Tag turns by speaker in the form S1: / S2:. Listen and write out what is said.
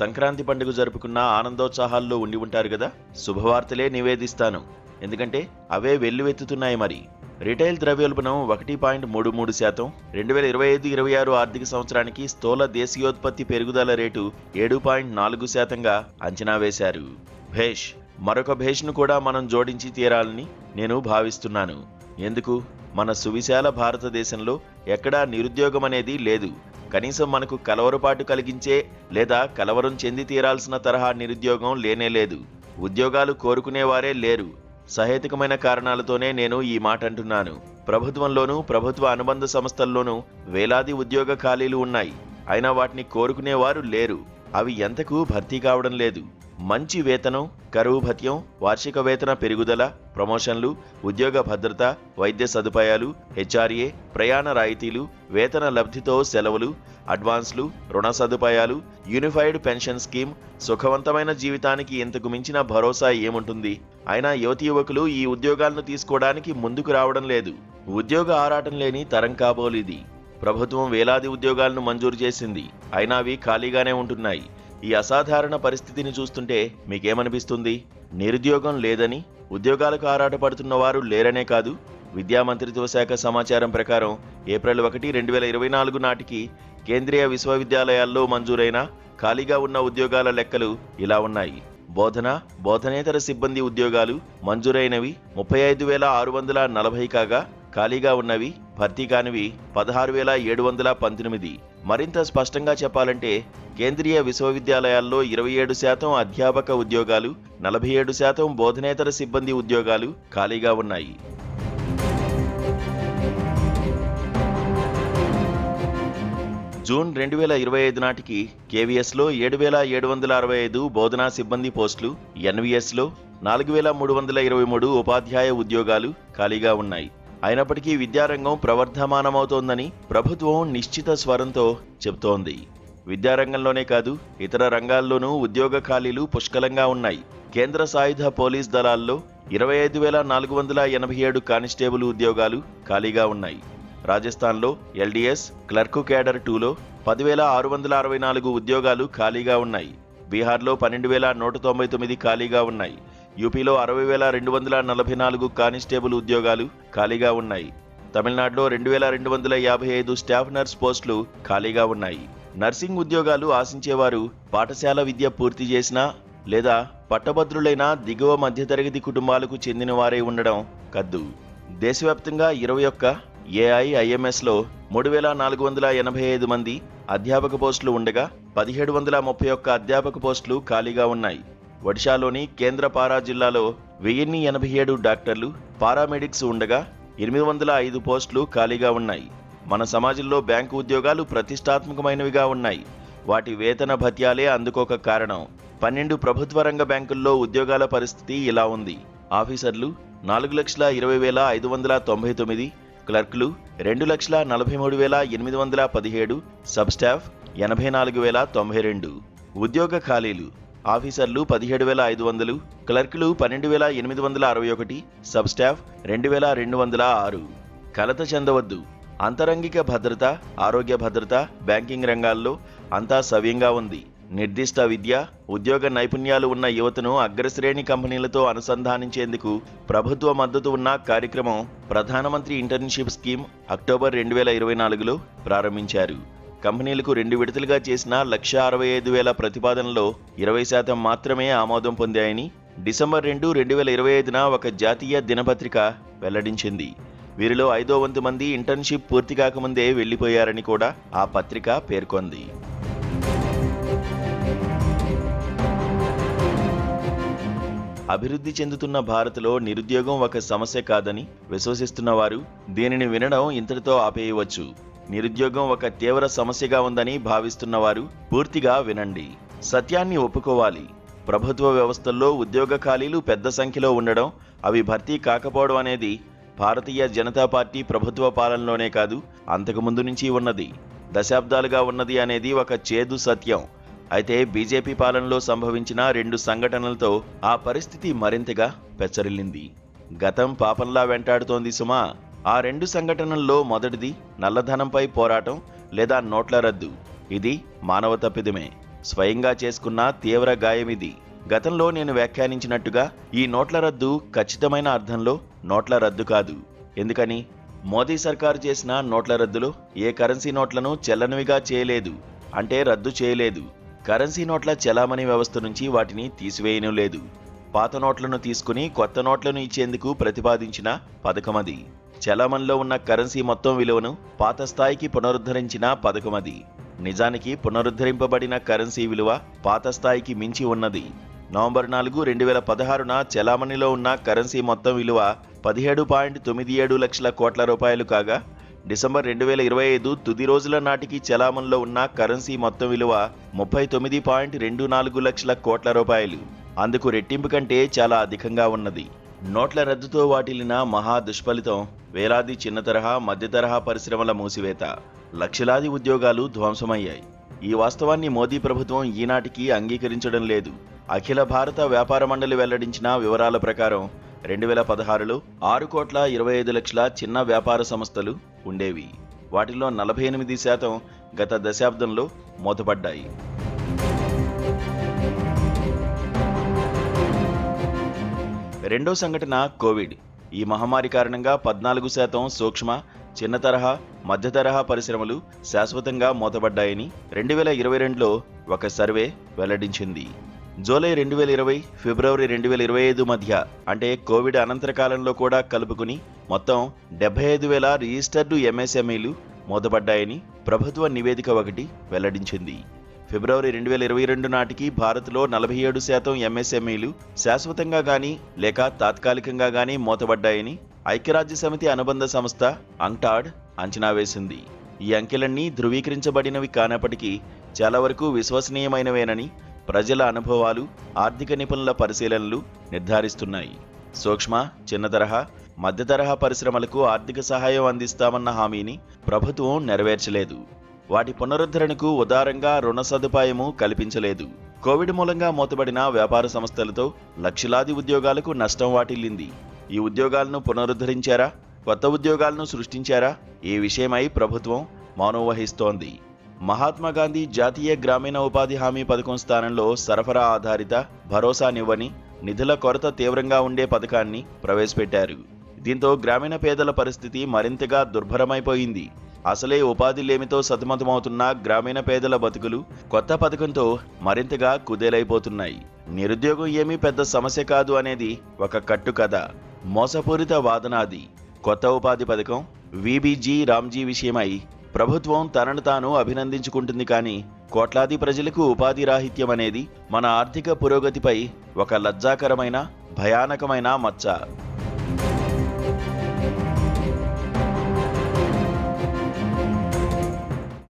S1: సంక్రాంతి పండుగ జరుపుకున్న ఆనందోత్సాహాల్లో ఉండి ఉంటారు కదా. శుభవార్తలే నివేదిస్తాను, ఎందుకంటే అవే వెల్లువెత్తుతున్నాయి. మరి రిటైల్ ద్రవ్యోల్బణం 1.33%, 2025-26 ఆర్థిక సంవత్సరానికి స్థూల దేశీయోత్పత్తి పెరుగుదల రేటు 7.4%గా అంచనా వేశారు. భేష్, మరొక భేష్ను కూడా మనం జోడించి తీరాలని నేను భావిస్తున్నాను. ఎందుకు? మన సువిశాల భారతదేశంలో ఎక్కడా నిరుద్యోగం అనేది లేదు. కనీసం మనకు కలవరపాటు కలిగించే లేదా కలవరం చెంది తీరాల్సిన తరహా నిరుద్యోగం లేనేలేదు. ఉద్యోగాలు కోరుకునేవారే లేరు. సహేతుకమైన కారణాలతోనే నేను ఈ మాట అంటున్నాను. ప్రభుత్వంలోనూ ప్రభుత్వ అనుబంధ సంస్థల్లోనూ వేలాది ఉద్యోగ ఖాళీలు ఉన్నాయి. అయినా వాటిని కోరుకునేవారు లేరు. అవి ఎంతకు భర్తీ కావడం లేదు. మంచి వేతనం, కరువు భత్యం, వార్షిక వేతన పెరుగుదల, ప్రమోషన్లు, ఉద్యోగ భద్రత, వైద్య సదుపాయాలు, హెచ్ఆర్ఏ, ప్రయాణ రాయితీలు, వేతన లబ్ధితో సెలవులు, అడ్వాన్స్లు, రుణ సదుపాయాలు, యూనిఫైడ్ పెన్షన్ స్కీమ్, సుఖవంతమైన జీవితానికి ఇంతకు మించిన భరోసా ఏముంటుంది? అయినా యువతీ యువకులు ఈ ఉద్యోగాలను తీసుకోవడానికి ముందుకు రావడం లేదు. ఉద్యోగ ఆరాటం లేని తరం కాబోలిది. ప్రభుత్వం వేలాది ఉద్యోగాలను మంజూరు చేసింది, అయినా అవి ఖాళీగానే ఉంటున్నాయి. ఈ అసాధారణ పరిస్థితిని చూస్తుంటే మీకేమనిపిస్తుంది? నిరుద్యోగం లేదని, ఉద్యోగాలకు ఆరాటపడుతున్న వారు లేరనే కాదు. విద్యా మంత్రిత్వ శాఖ సమాచారం ప్రకారం ఏప్రిల్ 1, 2024 నాటికి కేంద్రీయ విశ్వవిద్యాలయాల్లో మంజూరైన ఖాళీగా ఉన్న ఉద్యోగాల లెక్కలు ఇలా ఉన్నాయి. బోధనేతర సిబ్బంది ఉద్యోగాలు మంజూరైనవి 35,640 కాగా, ఖాళీగా ఉన్నవి, భర్తీ కానివి 16,719. మరింత స్పష్టంగా చెప్పాలంటే కేంద్రీయ విశ్వవిద్యాలయాల్లో 27% అధ్యాపక ఉద్యోగాలు, 47% బోధనేతర సిబ్బంది ఉద్యోగాలు ఖాళీగా ఉన్నాయి. జూన్ 2025 నాటికి కేవీఎస్లో 7,765 బోధనా సిబ్బంది పోస్టులు, ఎన్వీఎస్లో 4,323 ఉపాధ్యాయ ఉద్యోగాలు ఖాళీగా ఉన్నాయి. అయినప్పటికీ విద్యారంగం ప్రవర్ధమానమవుతోందని ప్రభుత్వం నిశ్చిత స్వరంతో చెబుతోంది. విద్యారంగంలోనే కాదు, ఇతర రంగాల్లోనూ ఉద్యోగ ఖాళీలు పుష్కలంగా ఉన్నాయి. కేంద్ర సాయుధ పోలీస్ దళాల్లో 25,487 కానిస్టేబుల్ ఉద్యోగాలు ఖాళీగా ఉన్నాయి. రాజస్థాన్లో ఎల్డీఎస్ క్లర్కు కేడర్ 2లో 10,664 ఉద్యోగాలు ఖాళీగా ఉన్నాయి. బీహార్లో 12,199 ఖాళీగా ఉన్నాయి. యూపీలో 60,244 కానిస్టేబుల్ ఉద్యోగాలు ఖాళీగా ఉన్నాయి. తమిళనాడులో 2,255 స్టాఫ్ నర్స్ పోస్టులు ఖాళీగా ఉన్నాయి. నర్సింగ్ ఉద్యోగాలు ఆశించేవారు పాఠశాల విద్య పూర్తి చేసినా లేదా పట్టభద్రులైన దిగువ మధ్యతరగతి కుటుంబాలకు చెందిన వారే ఉండడం కద్దు. దేశవ్యాప్తంగా 21 ఏఐఐఎంఎస్లో 3,485 మంది అధ్యాపక పోస్టులు ఉండగా 1,731 అధ్యాపక పోస్టులు ఖాళీగా ఉన్నాయి. ఒడిశాలోని కేంద్ర పారా జిల్లాలో 1,087 డాక్టర్లు, పారామెడిక్స్ ఉండగా 805 పోస్టులు ఖాళీగా ఉన్నాయి. మన సమాజంలో బ్యాంకు ఉద్యోగాలు ప్రతిష్టాత్మకమైనవిగా ఉన్నాయి. వాటి వేతన భత్యాలే అందుకోక కారణం. 12 ప్రభుత్వ రంగ బ్యాంకుల్లో ఉద్యోగాల పరిస్థితి ఇలా ఉంది. ఆఫీసర్లు 4,20,599, క్లర్కులు 2,43,817, సబ్ స్టాఫ్ 84,092. ఉద్యోగ ఖాళీలు: ఆఫీసర్లు 17,500, క్లర్కులు 12,861, సబ్ స్టాఫ్ 2,206. కలత చెందవద్దు. అంతరంగిక భద్రత, ఆరోగ్య భద్రత, బ్యాంకింగ్ రంగాల్లో అంతా సవ్యంగా ఉంది. నిర్దిష్ట విద్య, ఉద్యోగ నైపుణ్యాలు ఉన్న యువతను అగ్రశ్రేణి కంపెనీలతో అనుసంధానించేందుకు ప్రభుత్వ మద్దతు ఉన్న కార్యక్రమం ప్రధానమంత్రి ఇంటర్న్షిప్ స్కీమ్ అక్టోబర్ 2024లో ప్రారంభించారు. కంపెనీలకు 2 విడతలుగా చేసిన 1,65,000 ప్రతిపాదనలో 20% మాత్రమే ఆమోదం పొందాయని డిసెంబర్ 2, 2025న ఒక జాతీయ దినపత్రిక వెల్లడించింది. వీరిలో 5వ వంతు మంది ఇంటర్న్షిప్ పూర్తి కాకముందే వెళ్లిపోయారని కూడా ఆ పత్రిక పేర్కొంది. అభివృద్ధి చెందుతున్న భారత్లో నిరుద్యోగం ఒక సమస్య కాదని విశ్వసిస్తున్న వారు దీనిని వినడం ఇంతటితో ఆపేయవచ్చు. నిరుద్యోగం ఒక తీవ్ర సమస్యగా ఉందని భావిస్తున్నవారు పూర్తిగా వినండి. సత్యాన్ని ఒప్పుకోవాలి. ప్రభుత్వ వ్యవస్థల్లో ఉద్యోగ ఖాళీలు పెద్ద సంఖ్యలో ఉండడం, అవి భర్తీ కాకపోవడం అనేది భారతీయ జనతా పార్టీ ప్రభుత్వ పాలనలోనే కాదు, అంతకుముందు నుంచి ఉన్నది, దశాబ్దాలుగా ఉన్నది అనేది ఒక చేదు సత్యం. అయితే బీజేపీ పాలనలో సంభవించిన 2 సంఘటనలతో ఆ పరిస్థితి మరింతగా పెచ్చరిల్లింది. గతం పాపంలా వెంటాడుతోంది సుమా. ఆ 2 సంఘటనల్లో మొదటిది నల్లధనంపై పోరాటం లేదా నోట్ల రద్దు. ఇది మానవ తప్పిదమే. స్వయంగా చేసుకున్న తీవ్ర గాయమిది. గతంలో నేను వ్యాఖ్యానించినట్టుగా ఈ నోట్ల రద్దు ఖచ్చితమైన అర్థంలో నోట్ల రద్దు కాదు. ఎందుకని? మోదీ సర్కారు చేసిన నోట్ల రద్దులో ఏ కరెన్సీ నోట్లను చెల్లనివిగా చేయలేదు, అంటే రద్దు చేయలేదు. కరెన్సీ నోట్ల చెలామణి వ్యవస్థ నుంచి వాటిని తీసివేయను లేదు. పాత నోట్లను తీసుకుని కొత్త నోట్లను ఇచ్చేందుకు ప్రతిపాదించిన పథకమది. చెలామణిలో ఉన్న కరెన్సీ మొత్తం విలువను పాత స్థాయికి పునరుద్ధరించిన పథకమది. నిజానికి పునరుద్ధరింపబడిన కరెన్సీ విలువ పాత స్థాయికి మించి ఉన్నది. నవంబర్ 4, 2016న చెలామణిలో ఉన్న కరెన్సీ మొత్తం విలువ 17.97 లక్షల కోట్ల రూపాయలు కాగా, డిసెంబర్ 2025 తుది రోజుల నాటికి చెలామణిలో ఉన్న కరెన్సీ మొత్తం విలువ 39.24 లక్షల కోట్ల రూపాయలు. అందుకు రెట్టింపు కంటే చాలా అధికంగా ఉన్నది. నోట్ల రద్దుతో వాటిల్లిన మహా దుష్ఫలితం వేలాది చిన్న తరహా, మధ్య తరహా పరిశ్రమల మూసివేత, లక్షలాది ఉద్యోగాలు ధ్వంసమయ్యాయి. ఈ వాస్తవాన్ని మోదీ ప్రభుత్వం ఈనాటికి అంగీకరించడం లేదు. అఖిల భారత వ్యాపార మండలి వెల్లడించిన వివరాల ప్రకారం 2016లో 6,25,00,000 చిన్న వ్యాపార సంస్థలు ఉండేవి. వాటిలో 48% గత దశాబ్దంలో మూతపడ్డాయి. రెండో సంఘటన కోవిడ్. ఈ మహమ్మారి కారణంగా 14% సూక్ష్మ, చిన్న తరహా, మధ్య తరహా పరిశ్రమలు శాశ్వతంగా మూతపడ్డాయని 2022లో ఒక సర్వే వెల్లడించింది. జూలై 2020, ఫిబ్రవరి 2025 మధ్య, అంటే కోవిడ్ అనంతర కాలంలో కూడా కలుపుకుని మొత్తం 75,000 రిజిస్టర్డు ఎంఎస్ఎంఈలు మూతపడ్డాయని ప్రభుత్వ నివేదిక ఒకటి వెల్లడించింది. ఫిబ్రవరి 2022 నాటికి భారత్లో 47% ఎంఎస్ఎంఈలు శాశ్వతంగా గానీ లేక తాత్కాలికంగా గానీ మూతపడ్డాయని ఐక్యరాజ్య సమితి అనుబంధ సంస్థ అంక్టాడ్ అంచనా వేసింది. ఈ అంకెలన్నీ ధృవీకరించబడినవి కానప్పటికీ చాలా వరకు విశ్వసనీయమైనవేనని ప్రజల అనుభవాలు, ఆర్థిక నిపుణుల పరిశీలనలు నిర్ధారిస్తున్నాయి. సూక్ష్మ, చిన్న తరహా, మధ్య తరహా పరిశ్రమలకు ఆర్థిక సహాయం అందిస్తామన్న హామీని ప్రభుత్వం నెరవేర్చలేదు. వాటి పునరుద్ధరణకు ఉదారంగా రుణ సదుపాయము కల్పించలేదు. కోవిడ్ మూలంగా మూతబడిన వ్యాపార సంస్థలతో లక్షలాది ఉద్యోగాలకు నష్టం వాటిల్లింది. ఈ ఉద్యోగాలను పునరుద్ధరించారా? కొత్త ఉద్యోగాలను సృష్టించారా? ఈ విషయమై ప్రభుత్వం మౌనం వహిస్తోంది. మహాత్మాగాంధీ జాతీయ గ్రామీణ ఉపాధి హామీ పథకం స్థానంలో సరఫరా ఆధారిత, భరోసానివ్వని, నిధుల కొరత తీవ్రంగా ఉండే పథకాన్ని ప్రవేశపెట్టారు. దీంతో గ్రామీణ పేదల పరిస్థితి మరింతగా దుర్భరమైపోయింది. అసలే ఉపాధి లేమితో సతమతమవుతున్న గ్రామీణ పేదల బతుకులు కొత్త పథకంతో మరింతగా కుదేలైపోతున్నాయి. నిరుద్యోగం ఏమీ పెద్ద సమస్య కాదు అనేది ఒక కట్టు కథ, మోసపూరిత వాదన అది. కొత్త ఉపాధి పథకం వీబీజీ రామ్జీ విషయమై ప్రభుత్వం తనను తాను అభినందించుకుంటుంది, కానీ కోట్లాది ప్రజలకు ఉపాధి రాహిత్యం అనేది మన ఆర్థిక పురోగతిపై ఒక లజ్జాకరమైన, భయానకమైన మచ్చ.